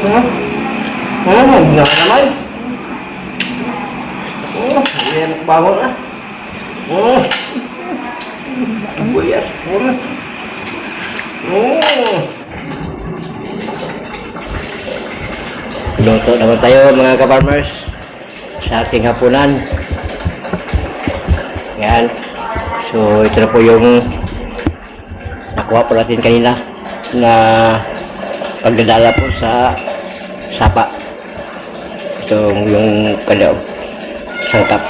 Hindi na naman. Ayan, bangon na. Buyas. Luto naman tayo mga ka-farmers sa ating hapunan. Yan. So ito na po yung nakuha po natin kanina na pagdadala po sa sapa. Ito yung kanyang sangkap.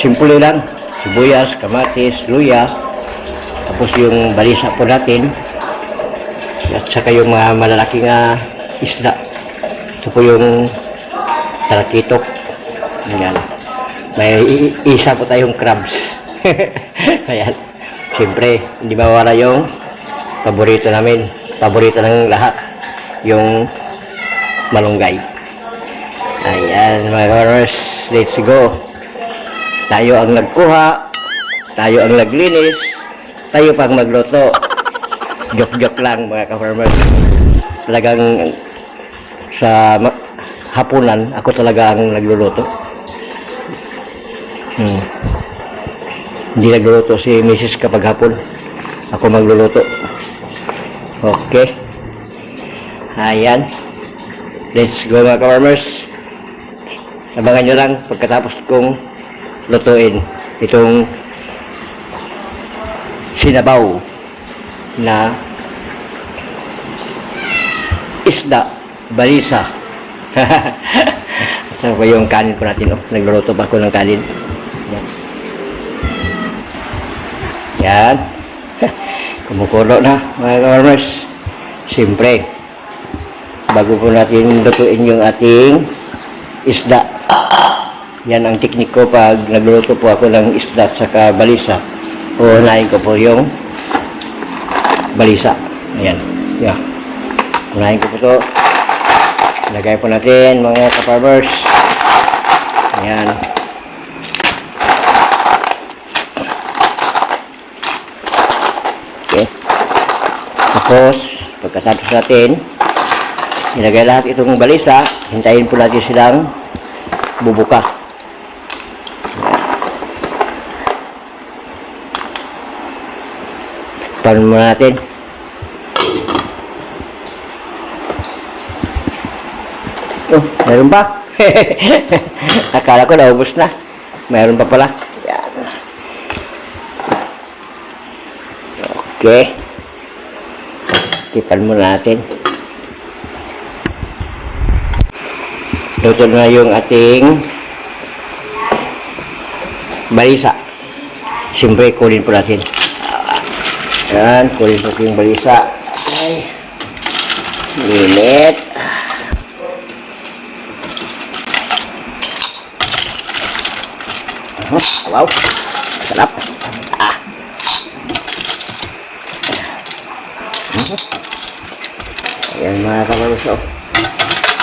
Simple lang. Sibuyas, kamatis, luya. Tapos yung balisa po natin. At saka yung mga malalaking isda. Ito po yung talakitok. Ayan. May isa po tayong crabs. Ayan. Siyempre, hindi mawala yung paborito namin. Paborito ng lahat. Yung malunggay. Ayan mga farmers. Let's go. Tayo ang nagkuha. Tayo ang naglinis. Tayo pang magluto. Joke-joke lang mga ka-farmers. Talagang sa hapunan, ako talaga ang nagluluto. Hindi nagluluto si Mrs. kapag hapon. Ako magluluto. Okay. Ayan. Let's go mga ka-farmers. Abangan nyo lang pagkatapos kong lutuin itong sinabaw na isda, balisa. Saan ba yung kanin po natin? Nagluluto pa ako ng kanin. Yan. Yan. Kumukulo na mga ka-farmers. Siyempre, bago po natin lutuin yung ating isda. Yan ang teknik ko pag nagluluto po ako ng isda at saka balisa. Uunahin ko po yung balisa. Ayan. Yeah. Unahin ko po ito. Lagay po natin mga ka-farmers. Ayan. Okay. Tapos, pagkatapos natin, ilagay lahat itong balisa. Hintayin po natin silang bubuka. Paano muna natin? Oh, meron pa? Akala ko naubos na. Meron pa pala. Yan. Okay. Tipan muna natin. Luto na yung ating balisa. Siyempre, kunin po natin. Yan, kunin po yung balisa. Ay, init. Wow, sarap. Ayan mga ka-farmers.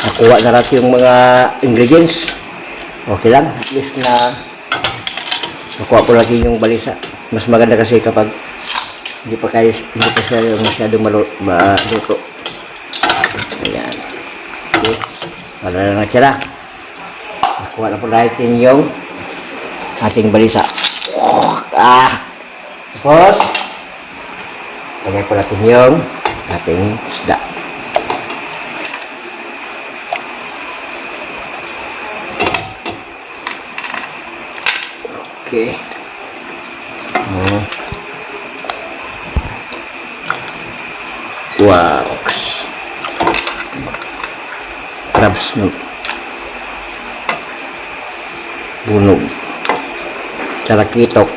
Nakuha na natin yung mga ingredients. Okay lang, at least na nakuha po natin yung balisa. Mas maganda kasi kapag hindi pa siya masyadong maluto. Ayan. Okay. Para lang natira. Nakuha na po natin yung ating balisa. Tapos lagay po natin yung ating isda. Okay. Wow. Crabs no. Bunog. Talakitok.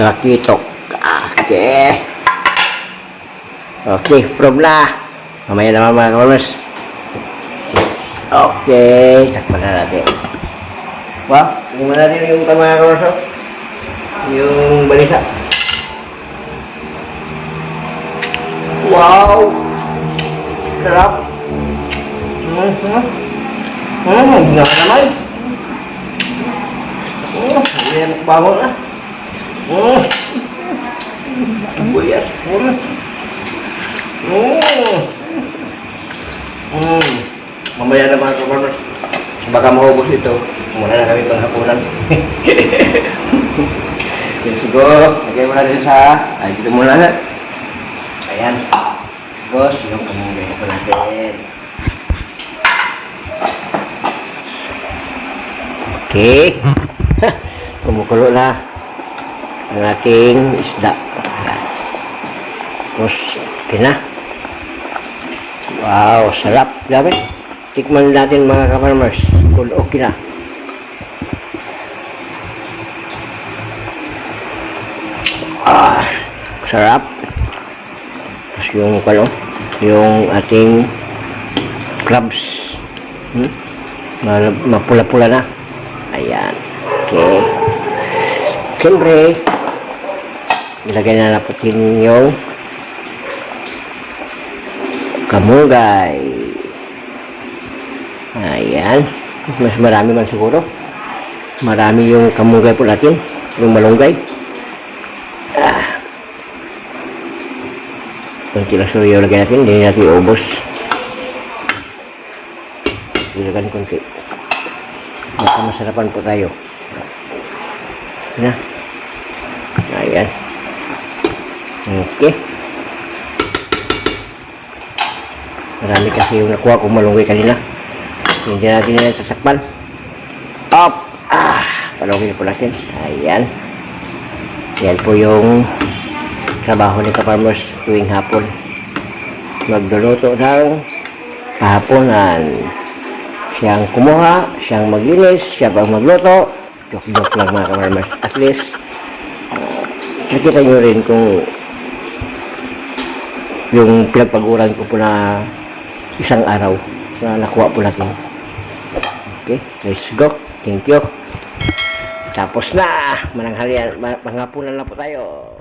Talakitok. Okay. Okay, probe na. Mamaya naman mga ka-farmers. Okay, takpan na natin. Wow, tingnan natin yung mga ka-farmers. Yung balisa. Wow! Sarap! Hindi na naman. Ayan, bangon na. Buyas. Mamaya na mga kaparmers. Baka mahubos ito. Muna na kami panghapunan. Let's go. Lagay mo natin sa... Ay, dito muna na. Ayan. Tapos, yung kamunggay ko natin. Okay. Kumukulo na ang ating isda. Tapos, okay na. Wow, sarap. Grabe. Tikman natin mga ka-farmers. Kung okay na. Sarap. Tapos yung ating crabs. Mapula-pula na. Ayan. Okay. Siyempre, ilagay na natin yung kamunggay. Ayan. Mas marami man siguro. Marami yung kamunggay po natin. Yung malunggay. Kunti lang suyo lagay natin. Hindi natin iubos. Ilagay kunti. Baka masarapan po tayo. Na. Ayan. Okay. Marami kasi yung nakuha kung malunggay kanina. Hindi natin yan sasakpan. Up! Palunggay po natin. Ayan. Yan po yung trabaho ni ka-farmers tuwing hapon. Magluluto ng hapunan. Siyang kumuha, siyang maglinis, siya bang magluto. Joke-joke lang mga ka-farmers. At least, nakita nyo rin kung yung pinagpaguran ko po na isang araw na nakuha po natin. Okay, let's go. Thank you. Tapos na. Mananghalian, manghapunan na po tayo.